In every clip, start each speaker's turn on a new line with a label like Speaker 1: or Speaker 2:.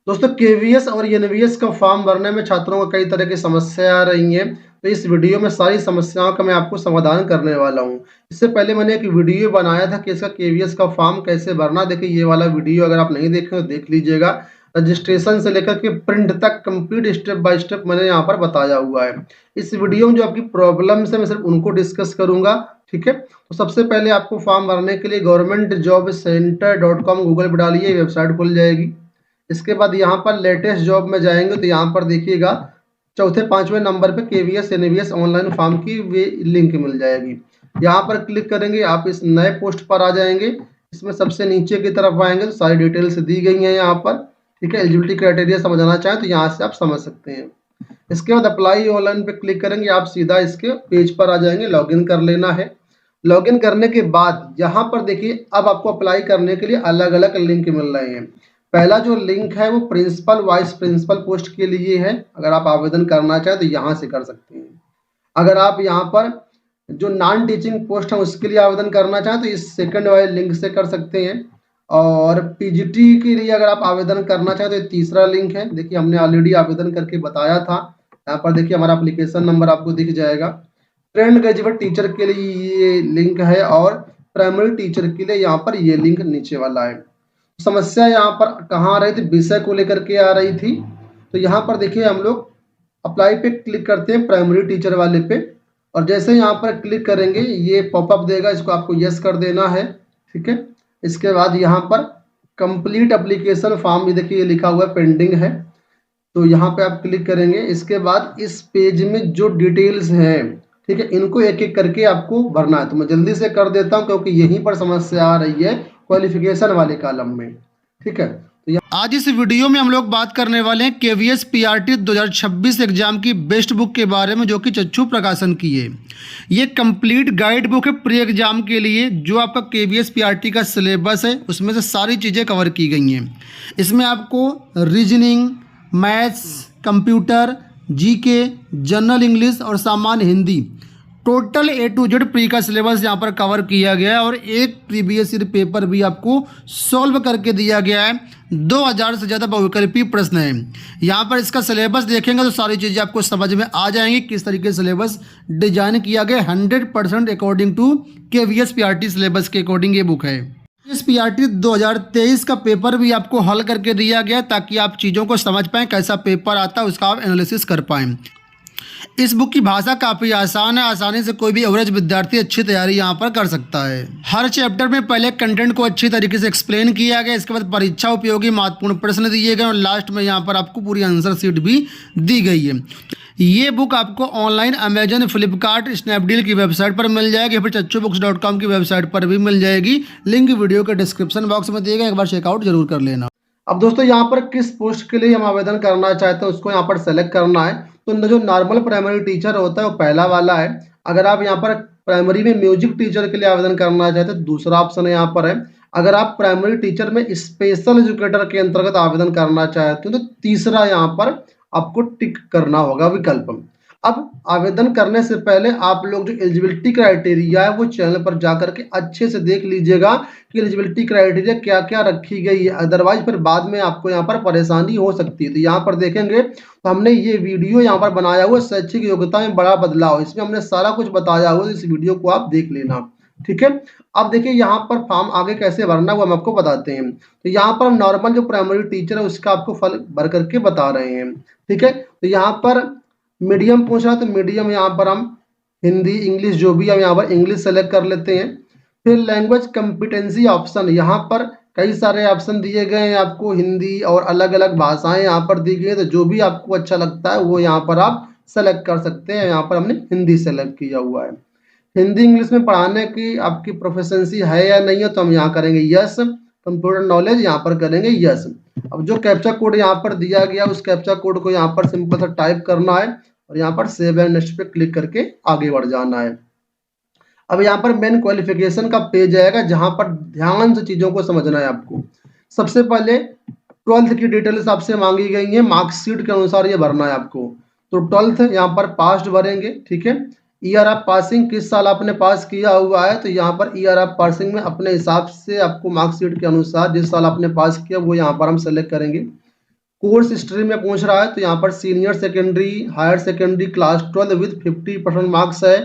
Speaker 1: दोस्तों केवीएस और एनवीएस का फॉर्म भरने में छात्रों को कई तरह की समस्या आ रही हैं। तो इस वीडियो में सारी समस्याओं का मैं आपको समाधान करने वाला हूं। इससे पहले मैंने एक वीडियो बनाया था कि इसका केवीएस का फॉर्म कैसे भरना। देखिए ये वाला वीडियो अगर आप नहीं देखे तो देख लीजिएगा। रजिस्ट्रेशन से लेकर के प्रिंट तक कंप्लीट स्टेप बाय स्टेप मैंने यहाँ पर बताया हुआ है। इस वीडियो में जो आपकी प्रॉब्लम्स है मैं सिर्फ उनको डिस्कस करूंगा। ठीक है, तो सबसे पहले आपको फॉर्म भरने के लिए governmentjobcenter.com गूगल पर डालिए, वेबसाइट खुल जाएगी। इसके बाद यहाँ पर लेटेस्ट जॉब में जाएंगे तो यहाँ पर देखिएगा चौथे पांचवें नंबर पे केवीएस एनवीएस ऑनलाइन फॉर्म की वे लिंक मिल जाएगी। यहाँ पर क्लिक करेंगे, आप इस नए पोस्ट पर आ जाएंगे। इसमें सबसे नीचे की तरफ आएंगे तो सारी डिटेल्स दी गई हैं यहाँ पर। ठीक है, एलिजिबिलिटी क्राइटेरिया समझना चाहें तो यहाँ से आप समझ सकते हैं। इसके बाद अप्लाई ऑनलाइन पे क्लिक करेंगे, आप सीधा इसके पेज पर आ जाएंगे। लॉगिन कर लेना है। लॉगिन करने के बाद यहाँ पर देखिए अब आपको अप्लाई करने के लिए अलग अलग लिंक मिल रहे हैं। पहला जो लिंक है वो प्रिंसिपल वाइस प्रिंसिपल पोस्ट के लिए है। अगर आप आवेदन करना चाहें तो यहाँ से कर सकते हैं। अगर आप यहाँ पर जो नॉन टीचिंग पोस्ट है उसके लिए आवेदन करना चाहें तो इस सेकंड वाले लिंक से कर सकते हैं। और पीजीटी के लिए अगर आप आवेदन करना चाहें तो ये तीसरा लिंक है। देखिए हमने ऑलरेडी आवेदन करके बताया था। यहाँ पर देखिए हमारा एप्लीकेशन नंबर आपको दिख जाएगा। ट्रेंड ग्रेजुएट टीचर के लिए ये लिंक है और प्राइमरी टीचर के लिए यहाँ पर ये लिंक नीचे वाला है। समस्या यहाँ पर कहाँ आ रही थी, विषय को लेकर के आ रही थी। तो यहाँ पर देखिए हम लोग अप्लाई पे क्लिक करते हैं प्राइमरी टीचर वाले पे, और जैसे यहाँ पर क्लिक करेंगे ये पॉपअप देगा, इसको आपको यस कर देना है। ठीक है, इसके बाद यहाँ पर कंप्लीट एप्लीकेशन फॉर्म भी देखिए लिखा हुआ है पेंडिंग है, तो यहाँ पे आप क्लिक करेंगे। इसके बाद इस पेज में जो डिटेल्स हैं, ठीक है, इनको एक एक करके आपको भरना है। तो मैं जल्दी से कर देता हूँ क्योंकि यहीं पर समस्या आ रही है क्वालिफिकेशन वाले कॉलम में। ठीक है, तो आज इस वीडियो में हम लोग बात करने वाले हैं केवीएस पीआरटी 2026 एग्जाम की बेस्ट बुक के बारे में, जो कि चच्चू प्रकाशन की है। ये कंप्लीट गाइड बुक है प्री एग्जाम के लिए। जो आपका केवीएस पीआरटी का सिलेबस है उसमें से सारी चीज़ें कवर की गई हैं। इसमें आपको reasoning, maths, computer, GK, general English और सामान्य Hindi, total A to Z pre का सिलेबस यहाँ पर कवर किया गया है। और एक प्रीवियस ईयर पेपर भी आपको सॉल्व करके दिया गया है। 2000 से ज़्यादा बहुविकल्पी प्रश्न हैं। यहाँ पर इसका सिलेबस देखेंगे तो सारी चीज़ें आपको समझ में आ जाएंगी किस तरीके से सिलेबस डिजाइन किया गया। 100% according to KVS PRT syllabus के अकॉर्डिंग ये बुक है। इस पीआरटी 2023 का पेपर भी आपको हल करके दिया गया ताकि आप चीज़ों को समझ पाएँ, कैसा पेपर आता है उसका आप एनालिसिस कर पाएँ। इस बुक की भाषा काफ़ी आसान है, आसानी से कोई भी एवरेज विद्यार्थी अच्छी तैयारी यहाँ पर कर सकता है। हर चैप्टर में पहले कंटेंट को अच्छी तरीके से एक्सप्लेन किया गया, इसके बाद परीक्षा उपयोगी महत्वपूर्ण प्रश्न दिए गए और लास्ट में यहाँ पर आपको पूरी आंसर शीट भी दी गई है। ये बुक आपको ऑनलाइन अमेजन, फ्लिपकार्ट, स्नैपडील की वेबसाइट पर मिल जाएगी, फिर चच्चूबुक्स.com की वेबसाइट पर भी मिल जाएगी। लिंक वीडियो के डिस्क्रिप्शन बॉक्स में दिए गए, एक बार चेकआउट जरूर कर लेना। अब दोस्तों यहाँ पर किस पोस्ट के लिए हम आवेदन करना चाहते हैं उसको यहाँ पर सेलेक्ट करना है। तो जो नॉर्मल प्राइमरी टीचर होता है वो पहला वाला है। अगर आप यहाँ पर प्राइमरी में म्यूजिक टीचर के लिए आवेदन करना चाहते हैं तो दूसरा ऑप्शन यहाँ पर है। अगर आप प्राइमरी टीचर में स्पेशल एजुकेटर के अंतर्गत आवेदन करना चाहते हो तो तीसरा यहाँ पर आपको टिक करना होगा विकल्प। अब आवेदन करने से पहले आप लोग जो एलिजिबिलिटी क्राइटेरिया है वो चैनल पर जाकर के अच्छे से देख लीजिएगा कि एलिजिबिलिटी क्राइटेरिया क्या क्या रखी गई है। अदरवाइज फिर बाद में आपको यहाँ पर परेशानी हो सकती है। तो यहाँ पर देखेंगे तो हमने ये वीडियो यहाँ पर बनाया हुआ शैक्षिक योग्यता में बड़ा बदलाव, इसमें हमने सारा कुछ बताया हुआ, इस वीडियो को आप देख लेना। ठीक है, अब देखिए यहाँ पर फॉर्म आगे कैसे भरना वो हम आपको बताते हैं। तो यहाँ पर नॉर्मल जो प्राइमरी टीचर है उसका आपको फल भर करके बता रहे हैं। ठीक है, तो यहाँ पर मीडियम पूछ रहा है तो मीडियम यहाँ पर हम हिंदी, इंग्लिश जो भी हम यहाँ पर इंग्लिश सेलेक्ट कर लेते हैं। फिर लैंग्वेज कम्पिटेंसी ऑप्शन, यहाँ पर कई सारे ऑप्शन दिए गए हैं आपको, हिंदी और अलग अलग भाषाएं यहाँ पर दी गई है। तो जो भी आपको अच्छा लगता है वो यहाँ पर आप सेलेक्ट कर सकते हैं। यहाँ पर हमने हिंदी सेलेक्ट किया हुआ है। हिंदी इंग्लिश में पढ़ाने की आपकी प्रोफिशिएंसी है या नहीं है तो हम यहाँ करेंगे यस। कंप्यूटर नॉलेज यहाँ पर करेंगे यस। अब जो कैप्चा कोड यहाँ पर दिया गया उस कैप्चा कोड को यहाँ पर सिंपल सा टाइप करना है और यहाँ पर सेव एंड नेक्स्ट पे क्लिक करके आगे बढ़ जाना है। अब यहाँ पर मेन क्वालिफिकेशन का पेज आएगा जहां पर ध्यान से चीजों को समझना है आपको। सबसे पहले 12th की डिटेल्स आपसे मांगी गई है, मार्कशीट के अनुसार ये भरना है आपको। तो 12th यहाँ पर पास्ट भरेंगे। ठीक है, ईयर ऑफ पासिंग, किस साल आपने पास किया हुआ है तो यहाँ पर ईयर ऑफ पासिंग में अपने हिसाब से आपको मार्कशीट के अनुसार जिस साल आपने पास किया वो यहाँ पर हम सेलेक्ट करेंगे। कोर्स स्ट्रीम में पूछ रहा है तो यहाँ पर senior secondary, higher secondary, class 12 with 50% marks है।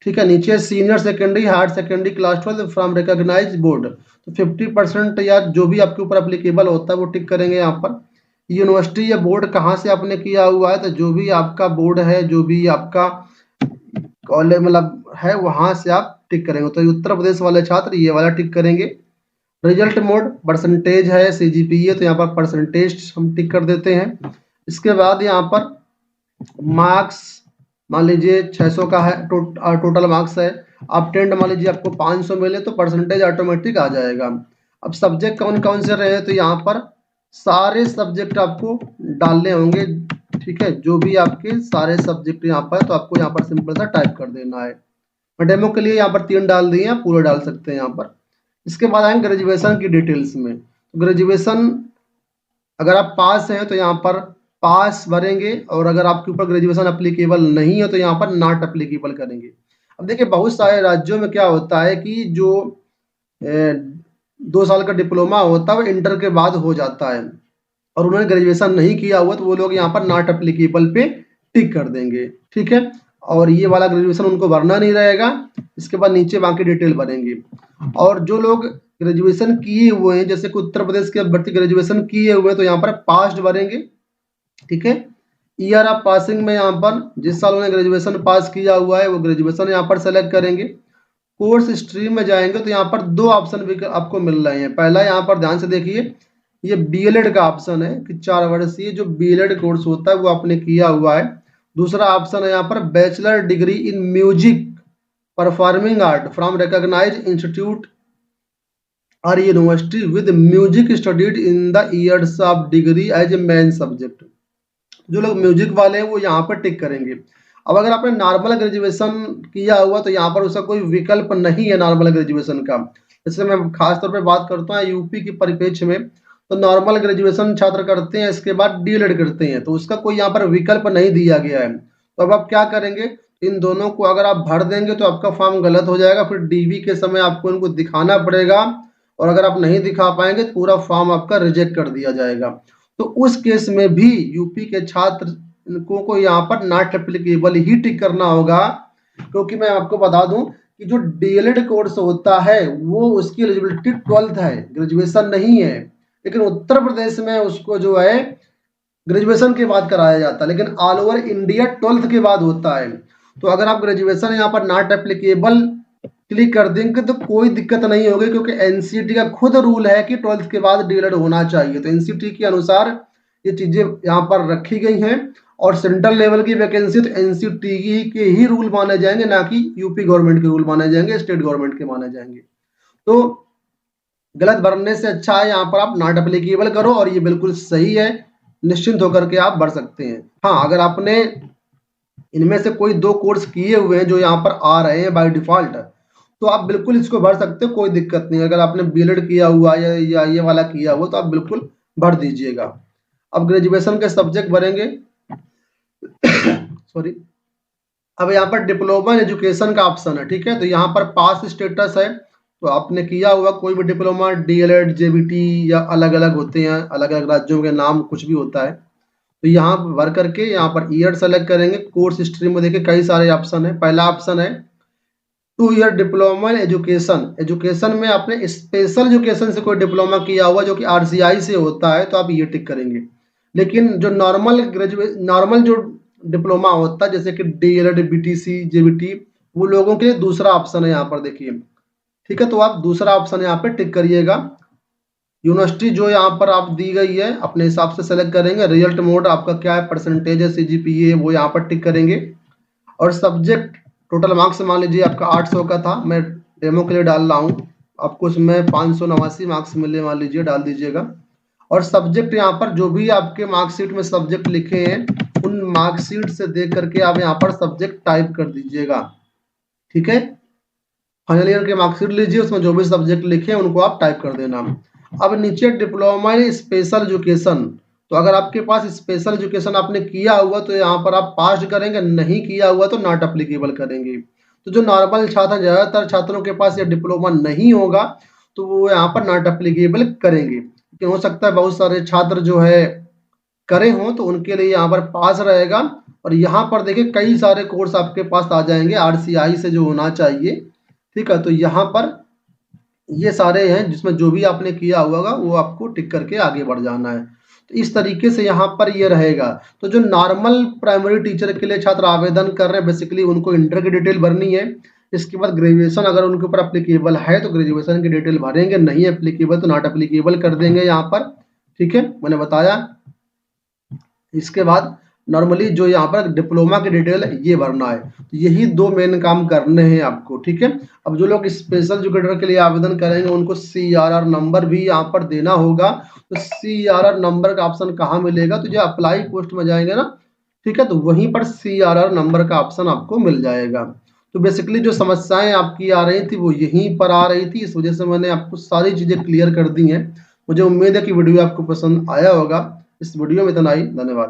Speaker 1: ठीक है, नीचे senior secondary, higher secondary, class 12 from recognise board, तो 50% या जो भी आपके ऊपर अप्लीकेबल होता है वो टिक करेंगे यहाँ पर। यूनिवर्सिटी या बोर्ड कहाँ से आपने किया हुआ है, तो जो भी आपका बोर्ड है, जो भी आपका कॉलेज मतलब है, वहां से आप टिक करेंगे। तो उत्तर प्रदेश वाले छात्र ये वाला टिक करेंगे। रिजल्ट मोड परसेंटेज है, सीजीपीए, तो यहाँ पर परसेंटेज हम टिक कर देते हैं। इसके बाद यहाँ पर मार्क्स मान लीजिए 600 का है, टोटल मार्क्स है। आप टेंट मान लीजिए आपको 500 मिले तो परसेंटेज ऑटोमेटिक आ जाएगा। अब सब्जेक्ट कौन कौन से रहे तो यहाँ पर सारे सब्जेक्ट आपको डालने होंगे। ठीक है, जो भी आपके सारे सब्जेक्ट यहाँ पर, तो आपको यहाँ पर सिंपल सा टाइप कर देना है। मैं डेमो के लिए यहाँ पर 3 डाल दिए हैं, पूरे डाल सकते हैं यहाँ पर। इसके बाद आएंगे ग्रेजुएशन की डिटेल्स में। ग्रेजुएशन अगर आप पास हैं तो यहाँ पर पास भरेंगे, और अगर आपके ऊपर ग्रेजुएशन अप्लीकेबल नहीं है तो यहाँ पर नॉट अप्लीकेबल करेंगे। अब देखिए बहुत सारे राज्यों में क्या होता है कि जो 2 साल का डिप्लोमा होता है वो इंटर के बाद हो जाता है, और उन्होंने ग्रेजुएशन नहीं किया हुआ तो वो लोग यहाँ पर नॉट अप्लीकेबल पे टिक कर देंगे। ठीक है, और ये वाला ग्रेजुएशन उनको भरना नहीं रहेगा। इसके बाद नीचे बाकी डिटेल भरेंगे। और जो लोग ग्रेजुएशन किए हुए हैं, जैसे कि उत्तर प्रदेश के अभ्यर्थी ग्रेजुएशन किए हुए हैं, तो यहाँ पर पास्ट भरेंगे। ठीक है, ईयर ऑफ पासिंग में यहाँ पर जिस साल उन्होंने ग्रेजुएशन पास किया हुआ है वो ग्रेजुएशन यहाँ पर सेलेक्ट करेंगे। कोर्स स्ट्रीम में जाएंगे तो यहाँ पर 2 ऑप्शन भी आपको मिल रहे हैं। पहला यहाँ पर ध्यान से देखिए, ये बीएलएड का ऑप्शन है कि 4 वर्षीय जो बीएलएड कोर्स होता है वो आपने किया हुआ है। दूसरा ऑप्शन है यहाँ पर bachelor degree in music performing art from recognised institute और university with music studied in the years of degree as a main subject. जो लोग म्यूजिक वाले हैं वो यहाँ पर टिक करेंगे। अब अगर आपने नॉर्मल ग्रेजुएशन किया हुआ तो यहाँ पर उसका कोई विकल्प नहीं है नॉर्मल ग्रेजुएशन का। जैसे मैं खास तौर पे बात करता हूँ यूपी के परिप्रेक्ष्य में, तो नॉर्मल ग्रेजुएशन छात्र करते हैं, इसके बाद डीएलएड करते हैं, तो उसका कोई यहाँ पर विकल्प नहीं दिया गया है। तो अब आप क्या करेंगे, इन दोनों को अगर आप भर देंगे तो आपका फॉर्म गलत हो जाएगा, फिर डीवी के समय आपको इनको दिखाना पड़ेगा, और अगर आप नहीं दिखा पाएंगे तो पूरा फॉर्म आपका रिजेक्ट कर दिया जाएगा। तो उस केस में भी यूपी के छात्र को यहाँ पर नॉट एप्लीकेबल ही टिक करना होगा, क्योंकि मैं आपको बता दूं कि जो डीएलएड कोर्स होता है वो उसकी एलिजिबिलिटी 12th है, ग्रेजुएशन नहीं है। लेकिन उत्तर प्रदेश में उसको जो है ग्रेजुएशन के बाद कराया जाता है, लेकिन ऑल ओवर इंडिया 12th के बाद होता है। तो अगर आप ग्रेजुएशन यहाँ पर नॉट एप्लीकेबल क्लिक कर देंगे तो कोई दिक्कत नहीं होगी, क्योंकि एनसीटी का खुद रूल है कि 12th के बाद डीएलएड होना चाहिए। तो एनसीटी के अनुसार ये चीजें यहाँ पर रखी गई हैं, और सेंट्रल लेवल की वैकेंसी तो एनसीटी के ही रूल माने जाएंगे, ना कि यूपी गवर्नमेंट के रूल माने जाएंगे, स्टेट गवर्नमेंट के माने जाएंगे। तो गलत भरने से अच्छा है यहाँ पर आप नॉट एप्लीकेबल करो, और ये बिल्कुल सही है, निश्चिंत होकर के आप भर सकते हैं। हाँ, अगर आपने इनमें से कोई 2 कोर्स किए हुए हैं जो यहाँ पर आ रहे हैं बाय डिफॉल्ट, तो आप बिल्कुल इसको भर सकते हो, कोई दिक्कत नहीं। अगर आपने बीएलएड किया हुआ या ये वाला किया हुआ तो आप बिल्कुल भर दीजिएगा। अब ग्रेजुएशन के सब्जेक्ट भरेंगे सॉरी। अब यहाँ पर डिप्लोमा इन एजुकेशन का ऑप्शन है। ठीक है, तो यहाँ पर पास स्टेटस है, तो आपने किया हुआ कोई भी डिप्लोमा, डीएलएड, जेबीटी, या अलग अलग होते हैं, अलग अलग राज्यों के नाम कुछ भी होता है, तो यहाँ भर करके यहाँ पर ईयर सेलेक्ट करेंगे। कोर्स स्ट्रीम में देखिए कई सारे ऑप्शन है। पहला ऑप्शन है 2 year diploma in education. Education में आपने स्पेशल एजुकेशन से कोई डिप्लोमा किया हुआ जो कि आरसीआई से होता है तो आप ये टिक करेंगे। लेकिन जो नॉर्मल जो डिप्लोमा होता है जैसे कि डीएलएड, बीटीसी, जेबीटी, वो लोगों के लिए दूसरा ऑप्शन है यहाँ पर देखिए। ठीक है, तो आप दूसरा ऑप्शन यहाँ पे टिक करिएगा। यूनिवर्सिटी जो यहाँ पर आप दी गई है अपने हिसाब से सेलेक्ट करेंगे। रिजल्ट मोड आपका क्या है, परसेंटेज है, सीजीपीए, वो यहाँ पर टिक करेंगे। और सब्जेक्ट टोटल मार्क्स मान लीजिए आपका 800 का था, मैं डेमो के लिए डाल रहा हूँ, आपको उसमें 589 मार्क्स मिले मान लीजिए, डाल दीजिएगा। और सब्जेक्ट यहाँ पर जो भी आपके मार्कशीट में सब्जेक्ट लिखे हैं उन मार्कशीट से देख करके आप यहाँ पर सब्जेक्ट टाइप कर दीजिएगा। ठीक है, फाइनल ईयर के मार्कशीट लीजिए, उसमें जो भी सब्जेक्ट लिखे हैं उनको आप टाइप कर देना। अब नीचे डिप्लोमा इन स्पेशल एजुकेशन, तो अगर आपके पास स्पेशल एजुकेशन आपने किया हुआ तो यहाँ पर आप पास करेंगे, नहीं किया हुआ तो नॉट अप्लीकेबल करेंगे। तो जो नॉर्मल छात्र, ज्यादातर छात्रों के पास ये डिप्लोमा नहीं होगा तो वो यहाँ पर नॉट अप्लीकेबल करेंगे। लेकिन हो सकता है बहुत सारे छात्र जो है करे हों तो उनके लिए यहाँ पर पास रहेगा। और यहाँ पर देखिए कई सारे कोर्स आपके पास आ जाएंगे RCI से जो होना चाहिए, ठीक है। तो यहाँ पर ये सारे हैं जिसमें जो भी आपने किया होगा वो आपको टिक करके आगे बढ़ जाना है। तो इस तरीके से यहाँ पर ये रहेगा। तो जो नॉर्मल प्राइमरी टीचर के लिए छात्र आवेदन कर रहे हैं बेसिकली उनको इंटर की डिटेल भरनी है। इसके बाद ग्रेजुएशन अगर उनके ऊपर एप्लीकेबल है तो ग्रेजुएशन की डिटेल भरेंगे, नहीं एप्लीकेबल तो नॉट एप्लीकेबल कर देंगे यहाँ पर, ठीक है, मैंने बताया। इसके बाद नॉर्मली जो यहाँ पर डिप्लोमा की डिटेल है ये भरना है। तो यही 2 मेन काम करने हैं आपको, ठीक है। अब जो लोग स्पेशल एजुकेटर के लिए आवेदन करेंगे उनको CRR नंबर भी यहाँ पर देना होगा। तो CRR नंबर का ऑप्शन कहाँ मिलेगा, तो जो अप्लाई पोस्ट में जाएंगे ना, ठीक है, तो वहीं पर CRR नंबर का ऑप्शन आपको मिल जाएगा। तो बेसिकली जो समस्याएं आपकी आ रही थी वो यहीं पर आ रही थी, इस वजह से मैंने आपको सारी चीजें क्लियर कर दी हैं। मुझे उम्मीद है कि वीडियो आपको पसंद आया होगा। इस वीडियो में इतना ही, धन्यवाद।